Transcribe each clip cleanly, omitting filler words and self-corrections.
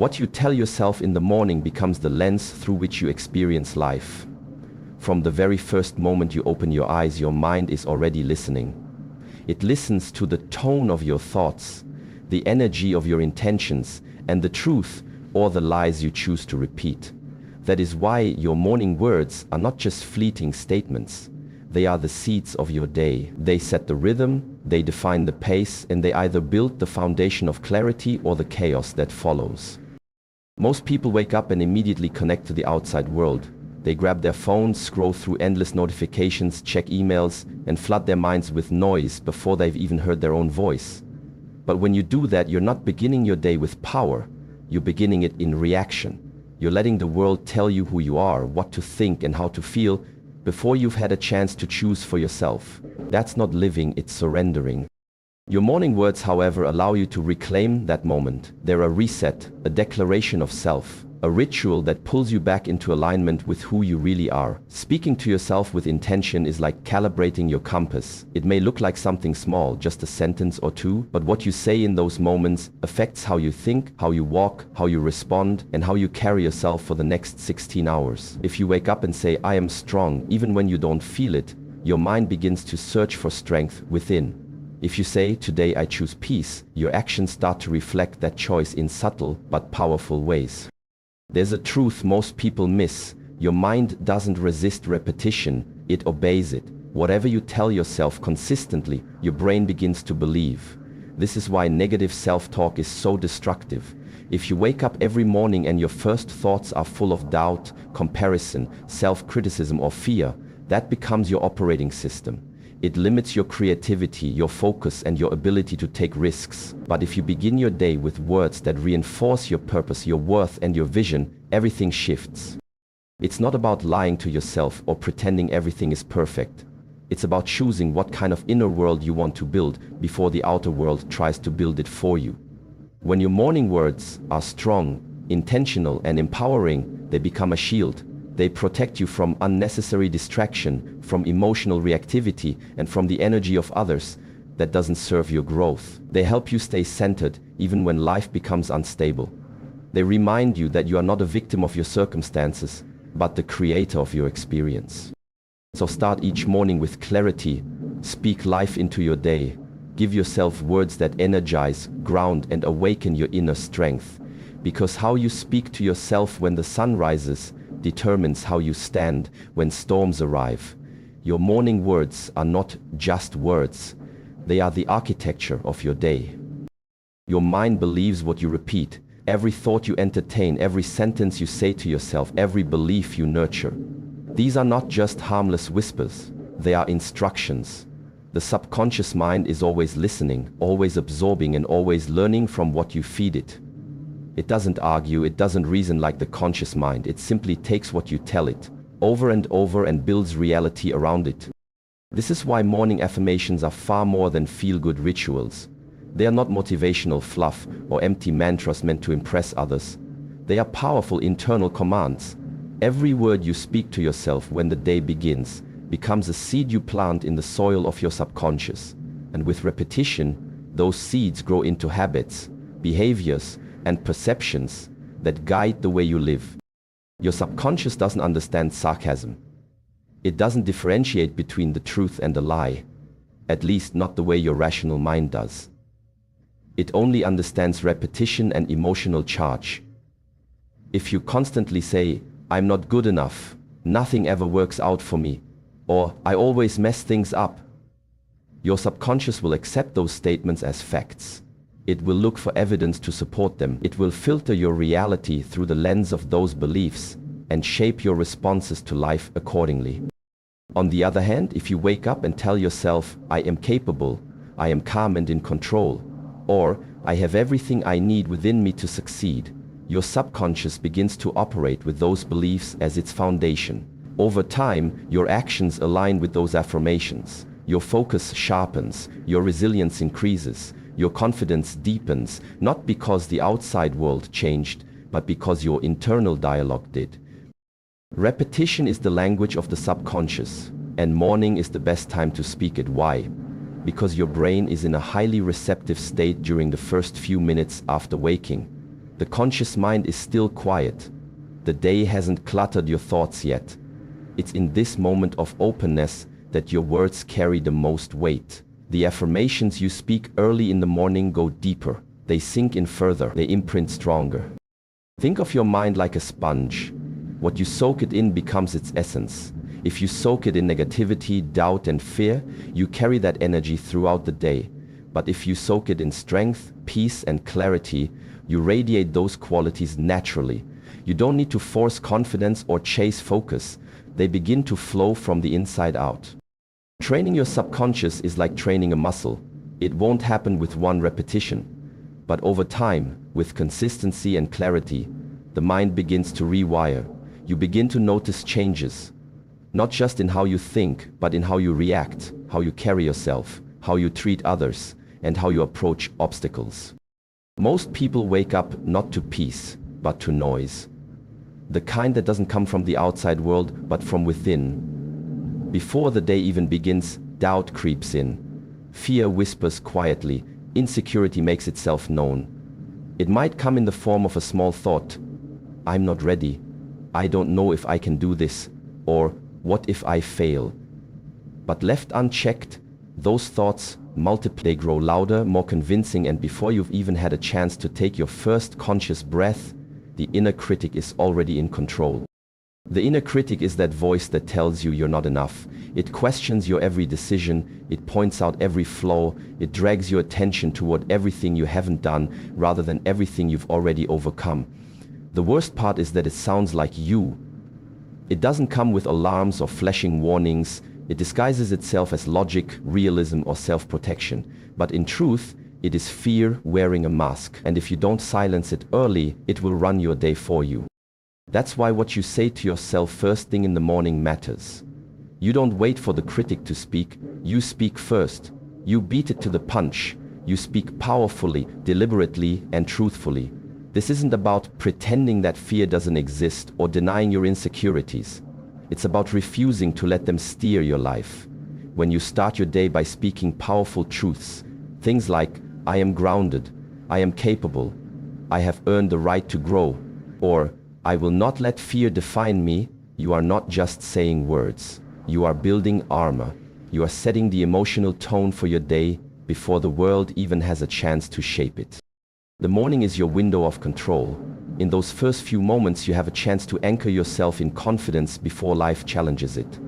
What you tell yourself in the morning becomes the lens through which you experience life. From the very first moment you open your eyes, your mind is already listening. It listens to the tone of your thoughts, the energy of your intentions, and the truth or the lies you choose to repeat. That is why your morning words are not just fleeting statements. They are the seeds of your day. They set the rhythm, they define the pace, and they either build the foundation of clarity or the chaos that follows. Most people wake up and immediately connect to the outside world. They grab their phones, scroll through endless notifications, check emails, and flood their minds with noise before they've even heard their own voice. But when you do that, you're not beginning your day with power. You're beginning it in reaction. You're letting the world tell you who you are, what to think, and how to feel before you've had a chance to choose for yourself. That's not living, it's surrendering. Your morning words, however, allow you to reclaim that moment. They're a reset, a declaration of self, a ritual that pulls you back into alignment with who you really are. Speaking to yourself with intention is like calibrating your compass. It may look like something small, just a sentence or two, but what you say in those moments affects how you think, how you walk, how you respond, and how you carry yourself for the next 16 hours. If you wake up and say, "I am strong," even when you don't feel it, your mind begins to search for strength within. If you say, "Today I choose peace," your actions start to reflect that choice in subtle but powerful ways. There's a truth most people miss. Your mind doesn't resist repetition, it obeys it. Whatever you tell yourself consistently, your brain begins to believe. This is why negative self-talk is so destructive. If you wake up every morning and your first thoughts are full of doubt, comparison, self-criticism, or fear, that becomes your operating system. It limits your creativity, your focus, and your ability to take risks. But if you begin your day with words that reinforce your purpose, your worth, and your vision, everything shifts. It's not about lying to yourself or pretending everything is perfect. It's about choosing what kind of inner world you want to build before the outer world tries to build it for you. When your morning words are strong, intentional, and empowering, they become a shield. They protect you from unnecessary distraction, from emotional reactivity, and from the energy of others that doesn't serve your growth. They help you stay centered even when life becomes unstable. They remind you that you are not a victim of your circumstances, but the creator of your experience. So start each morning with clarity. Speak life into your day. Give yourself words that energize, ground, and awaken your inner strength. Because how you speak to yourself when the sun rises determines how you stand when storms arrive. Your morning words are not just words. They are the architecture of your day. Your mind believes what you repeat. Every thought you entertain, every sentence you say to yourself, every belief you nurture. These are not just harmless whispers. They are instructions. The subconscious mind is always listening, always absorbing, and always learning from what you feed it. It doesn't argue, it doesn't reason like the conscious mind. It simply takes what you tell it, over and over, and builds reality around it. This is why morning affirmations are far more than feel-good rituals. They are not motivational fluff or empty mantras meant to impress others. They are powerful internal commands. Every word you speak to yourself when the day begins becomes a seed you plant in the soil of your subconscious. And with repetition, those seeds grow into habits, behaviors, and perceptions that guide the way you live. Your subconscious doesn't understand sarcasm. It doesn't differentiate between the truth and the lie, at least not the way your rational mind does. It only understands repetition and emotional charge. If you constantly say, "I'm not good enough," "Nothing ever works out for me," or "I always mess things up," your subconscious will accept those statements as facts. It will look for evidence to support them. It will filter your reality through the lens of those beliefs and shape your responses to life accordingly. On the other hand, if you wake up and tell yourself, "I am capable," "I am calm and in control," or "I have everything I need within me to succeed," your subconscious begins to operate with those beliefs as its foundation. Over time, your actions align with those affirmations. Your focus sharpens, your resilience increases, your confidence deepens, not because the outside world changed, but because your internal dialogue did. Repetition is the language of the subconscious, and morning is the best time to speak it. Why? Because your brain is in a highly receptive state during the first few minutes after waking. The conscious mind is still quiet. The day hasn't cluttered your thoughts yet. It's in this moment of openness that your words carry the most weight. The affirmations you speak early in the morning go deeper. They sink in further. They imprint stronger. Think of your mind like a sponge. What you soak it in becomes its essence. If you soak it in negativity, doubt, and fear, you carry that energy throughout the day. But if you soak it in strength, peace, and clarity, you radiate those qualities naturally. You don't need to force confidence or chase focus. They begin to flow from the inside out. Training your subconscious is like training a muscle. It won't happen with one repetition. But over time, with consistency and clarity, the mind begins to rewire. You begin to notice changes, not just in how you think, but in how you react, how you carry yourself, how you treat others, and how you approach obstacles. Most people wake up not to peace, but to noise. The kind that doesn't come from the outside world, but from within. Before the day even begins, doubt creeps in. Fear whispers quietly. Insecurity makes itself known. It might come in the form of a small thought. I'm not ready. I don't know if I can do this. Or, what if I fail? But left unchecked, those thoughts multiply. They grow louder, more convincing, and before you've even had a chance to take your first conscious breath, the inner critic is already in control. The inner critic is that voice that tells you you're not enough. It questions your every decision, it points out every flaw, it drags your attention toward everything you haven't done rather than everything you've already overcome. The worst part is that it sounds like you. It doesn't come with alarms or flashing warnings. It disguises itself as logic, realism, or self-protection. But in truth, it is fear wearing a mask. And if you don't silence it early, it will run your day for you. That's why what you say to yourself first thing in the morning matters. You don't wait for the critic to speak, you speak first. You beat it to the punch. You speak powerfully, deliberately, and truthfully. This isn't about pretending that fear doesn't exist or denying your insecurities. It's about refusing to let them steer your life. When you start your day by speaking powerful truths, things like, I am grounded, I am capable, I have earned the right to grow, or I will not let fear define me, you are not just saying words. You are building armor. You are setting the emotional tone for your day before the world even has a chance to shape it. The morning is your window of control. In those first few moments, you have a chance to anchor yourself in confidence before life challenges it.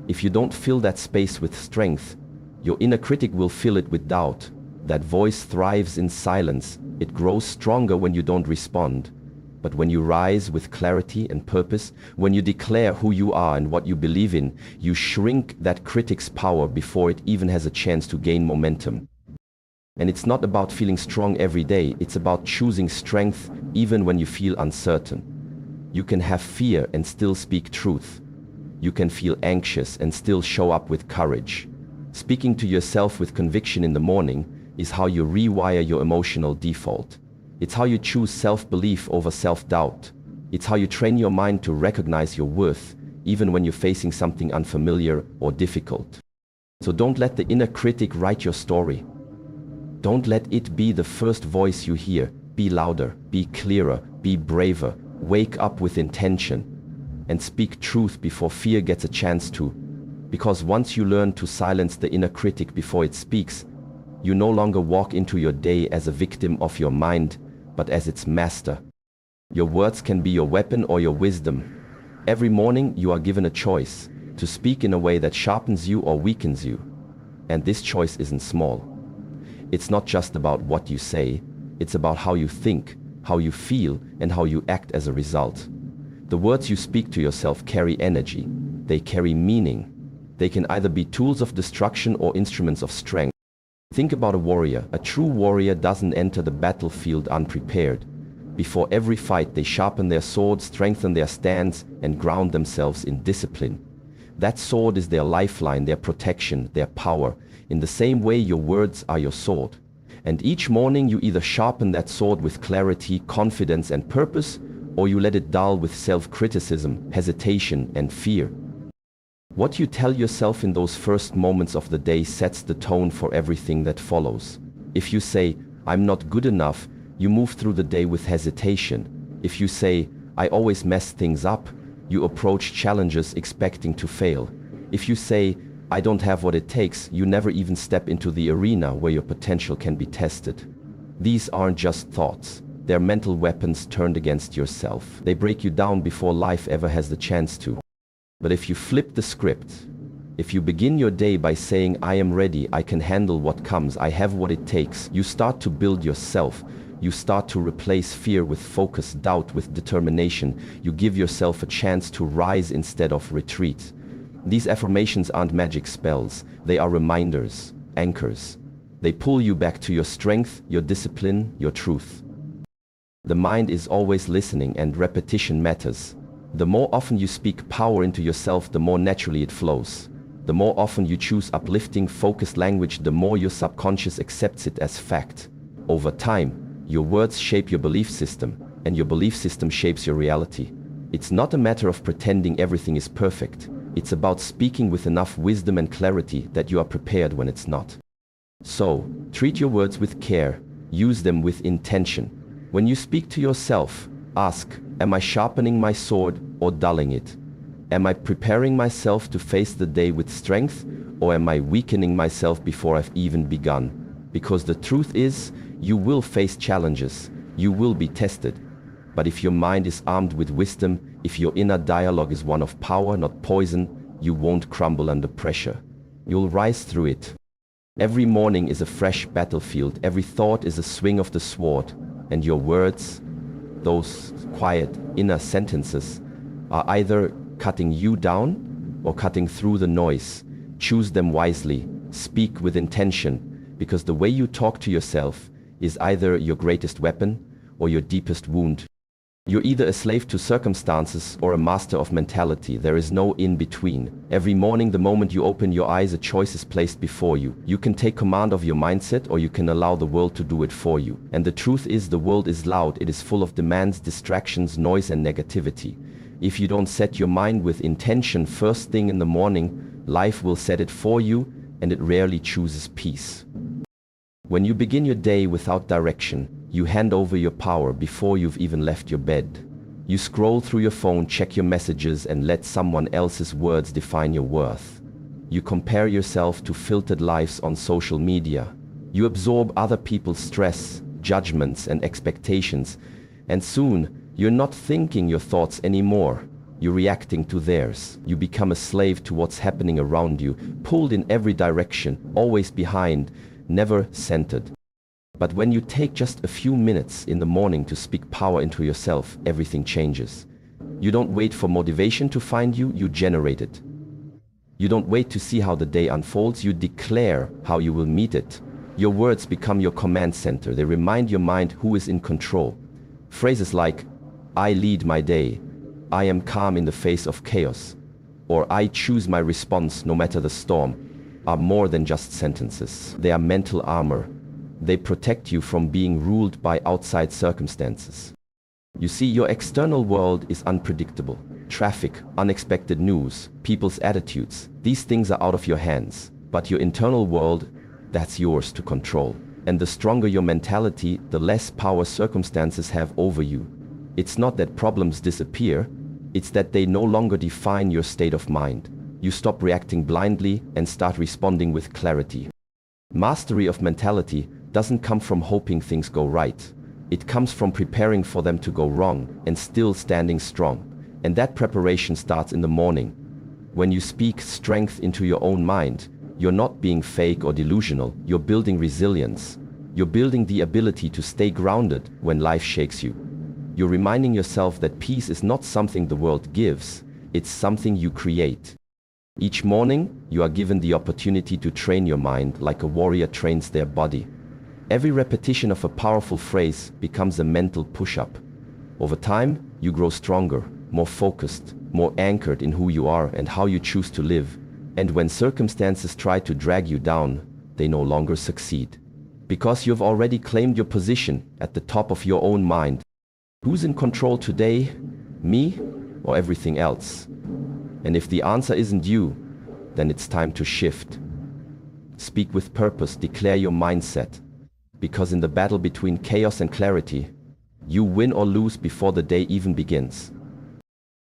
If you don't fill that space with strength, your inner critic will fill it with doubt. That voice thrives in silence. It grows stronger when you don't respond. But when you rise with clarity and purpose, when you declare who you are and what you believe in, you shrink that critic's power before it even has a chance to gain momentum. And it's not about feeling strong every day, it's about choosing strength even when you feel uncertain. You can have fear and still speak truth. You can feel anxious and still show up with courage. Speaking to yourself with conviction in the morning is how you rewire your emotional default. It's how you choose self-belief over self-doubt. It's how you train your mind to recognize your worth, even when you're facing something unfamiliar or difficult. So don't let the inner critic write your story. Don't let it be the first voice you hear. Be louder, be clearer, be braver. Wake up with intention and speak truth before fear gets a chance to. Because once you learn to silence the inner critic before it speaks, you no longer walk into your day as a victim of your mind, but as its master. Your words can be your weapon or your wisdom. Every morning you are given a choice to speak in a way that sharpens you or weakens you. And this choice isn't small. It's not just about what you say, it's about how you think, how you feel, and how you act as a result. The words you speak to yourself carry energy. They carry meaning. They can either be tools of destruction or instruments of strength. Think about a warrior. A true warrior doesn't enter the battlefield unprepared. Before every fight, they sharpen their sword, strengthen their stance, and ground themselves in discipline. That sword is their lifeline, their protection, their power. In the same way, your words are your sword. And each morning you either sharpen that sword with clarity, confidence, and purpose, or you let it dull with self-criticism, hesitation, and fear. What you tell yourself in those first moments of the day sets the tone for everything that follows. If you say, I'm not good enough, you move through the day with hesitation. If you say, I always mess things up, you approach challenges expecting to fail. If you say, I don't have what it takes, you never even step into the arena where your potential can be tested. These aren't just thoughts. They're mental weapons turned against yourself. They break you down before life ever has the chance to. But if you flip the script, if you begin your day by saying, I am ready, I can handle what comes, I have what it takes, you start to build yourself. You start to replace fear with focus, doubt with determination. You give yourself a chance to rise instead of retreat. These affirmations aren't magic spells. They are reminders, anchors. They pull you back to your strength, your discipline, your truth. The mind is always listening, and repetition matters. The more often you speak power into yourself, the more naturally it flows. The more often you choose uplifting, focused language, the more your subconscious accepts it as fact. Over time, your words shape your belief system, and your belief system shapes your reality. It's not a matter of pretending everything is perfect. It's about speaking with enough wisdom and clarity that you are prepared when it's not. So, treat your words with care. Use them with intention. When you speak to yourself, ask, am I sharpening my sword or dulling it? Am I preparing myself to face the day with strength, or am I weakening myself before I've even begun? Because the truth is, you will face challenges, you will be tested. But if your mind is armed with wisdom, if your inner dialogue is one of power, not poison, you won't crumble under pressure. You'll rise through it. Every morning is a fresh battlefield, every thought is a swing of the sword, and your words, those quiet inner sentences, are either cutting you down or cutting through the noise. Choose them wisely, speak with intention, because the way you talk to yourself is either your greatest weapon or your deepest wound. You're either a slave to circumstances or a master of mentality. There is no in between. Every morning, the moment you open your eyes, a choice is placed before you. You can take command of your mindset, or you can allow the world to do it for you. And the truth is, the world is loud. It is full of demands, distractions, noise, and negativity. If you don't set your mind with intention first thing in the morning, life will set it for you, and it rarely chooses peace. When you begin your day without direction, you hand over your power before you've even left your bed. You scroll through your phone, check your messages, and let someone else's words define your worth. You compare yourself to filtered lives on social media. You absorb other people's stress, judgments, and expectations, and soon you're not thinking your thoughts anymore. You're reacting to theirs. You become a slave to what's happening around you, pulled in every direction, always behind, never centered. But when you take just a few minutes in the morning to speak power into yourself, everything changes. You don't wait for motivation to find you, you generate it. You don't wait to see how the day unfolds, you declare how you will meet it. Your words become your command center. They remind your mind who is in control. Phrases like, I lead my day, I am calm in the face of chaos, or I choose my response no matter the storm, are more than just sentences. They are mental armor. They protect you from being ruled by outside circumstances. You see, your external world is unpredictable. Traffic, unexpected news, people's attitudes, these things are out of your hands. But your internal world, that's yours to control. And the stronger your mentality, the less power circumstances have over you. It's not that problems disappear, it's that they no longer define your state of mind. You stop reacting blindly and start responding with clarity. Mastery of mentality doesn't come from hoping things go right. It comes from preparing for them to go wrong and still standing strong. And that preparation starts in the morning. When you speak strength into your own mind, you're not being fake or delusional. You're building resilience. You're building the ability to stay grounded when life shakes you. You're reminding yourself that peace is not something the world gives, it's something you create. Each morning, you are given the opportunity to train your mind like a warrior trains their body. Every repetition of a powerful phrase becomes a mental push-up. Over time, you grow stronger, more focused, more anchored in who you are and how you choose to live. And when circumstances try to drag you down, they no longer succeed. Because you've already claimed your position at the top of your own mind. Who's in control today? Me or everything else? And if the answer isn't you, then it's time to shift. Speak with purpose, declare your mindset. because in the battle between chaos and clarity, you win or lose before the day even begins.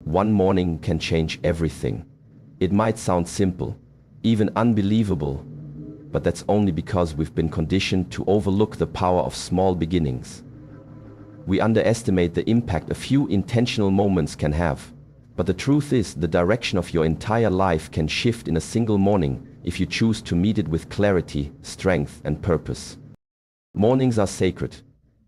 One morning can change everything. It might sound simple, even unbelievable, but that's only because we've been conditioned to overlook the power of small beginnings. We underestimate the impact a few intentional moments can have. But the truth is, the direction of your entire life can shift in a single morning if you choose to meet it with clarity, strength, and purpose. Mornings are sacred.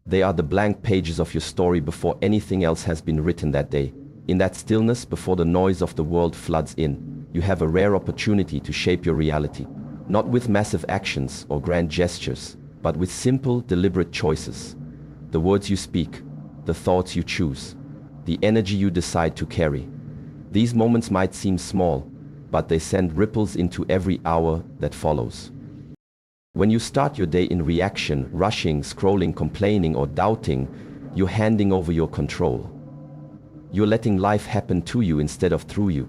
They are the blank pages of your story before anything else has been written that day. In that stillness, before the noise of the world floods in, you have a rare opportunity to shape your reality. Not with massive actions or grand gestures, but with simple, deliberate choices. The words you speak, the thoughts you choose, the energy you decide to carry. These moments might seem small, but they send ripples into every hour that follows. When you start your day in reaction, rushing, scrolling, complaining, or doubting, you're handing over your control. You're letting life happen to you instead of through you.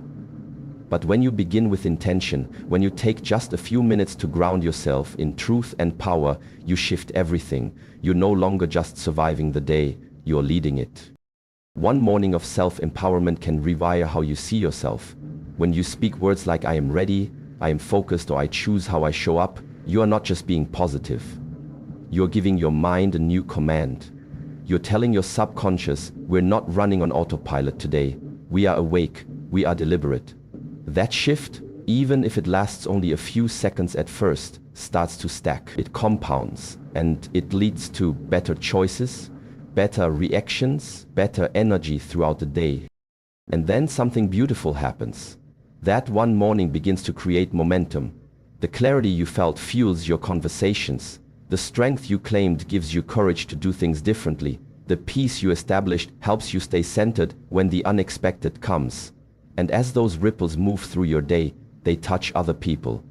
But when you begin with intention, when you take just a few minutes to ground yourself in truth and power, you shift everything. You're no longer just surviving the day, you're leading it. One morning of self-empowerment can rewire how you see yourself. When you speak words like I am ready, I am focused, or I choose how I show up, you are not just being positive. You're giving your mind a new command. You're telling your subconscious, we're not running on autopilot today. We are awake, we are deliberate. That shift, even if it lasts only a few seconds at first, starts to stack. It compounds, and it leads to better choices, better reactions, better energy throughout the day. And then something beautiful happens. That one morning begins to create momentum. The clarity you felt fuels your conversations. The strength you claimed gives you courage to do things differently. The peace you established helps you stay centered when the unexpected comes. And as those ripples move through your day, they touch other people.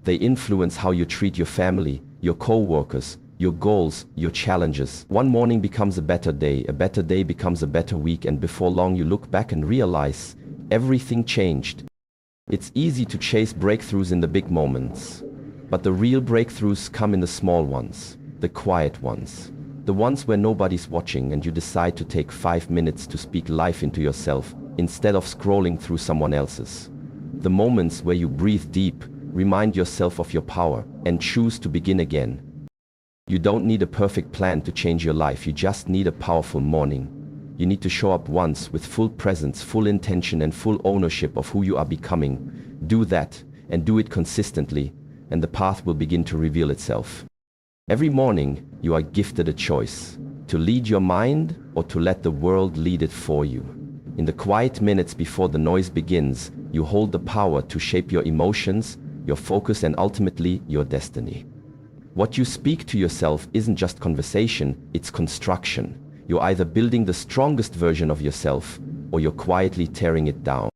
They influence how you treat your family, your co-workers, your goals, your challenges. One morning becomes a better day becomes a better week, and before long you look back and realize everything changed. It's easy to chase breakthroughs in the big moments, but the real breakthroughs come in the small ones, the quiet ones, the ones where nobody's watching and you decide to take 5 minutes to speak life into yourself instead of scrolling through someone else's. The moments where you breathe deep, remind yourself of your power, and choose to begin again. You don't need a perfect plan to change your life, you just need a powerful morning. You need to show up once with full presence, full intention, and full ownership of who you are becoming. Do that, and do it consistently, and the path will begin to reveal itself. Every morning, you are gifted a choice, to lead your mind or to let the world lead it for you. In the quiet minutes before the noise begins, you hold the power to shape your emotions, your focus, and ultimately your destiny. What you speak to yourself isn't just conversation, it's construction. You're either building the strongest version of yourself, or you're quietly tearing it down.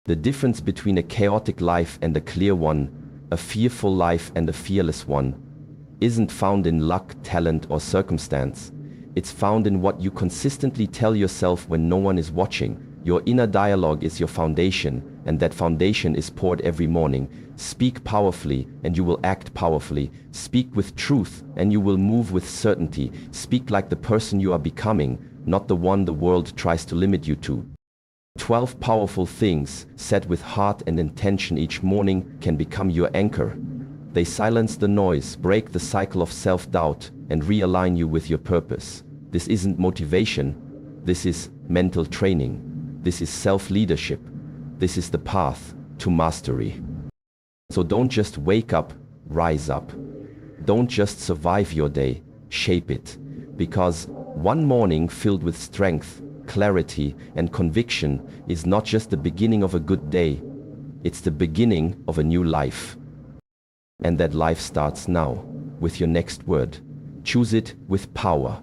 The difference between a chaotic life and a clear one, a fearful life and a fearless one, isn't found in luck, talent, or circumstance. It's found in what you consistently tell yourself when no one is watching. Your inner dialogue is your foundation, and that foundation is poured every morning. Speak powerfully, and you will act powerfully. Speak with truth, and you will move with certainty. Speak like the person you are becoming, not the one the world tries to limit you to. 12 powerful things, said with heart and intention each morning, can become your anchor. They silence the noise, break the cycle of self-doubt, and realign you with your purpose. This isn't motivation. This is mental training. This is self-leadership. This is the path to mastery. So don't just wake up, rise up. Don't just survive your day, shape it. Because one morning filled with strength, clarity, and conviction is not just the beginning of a good day. It's the beginning of a new life. And that life starts now, with your next word. Choose it with power.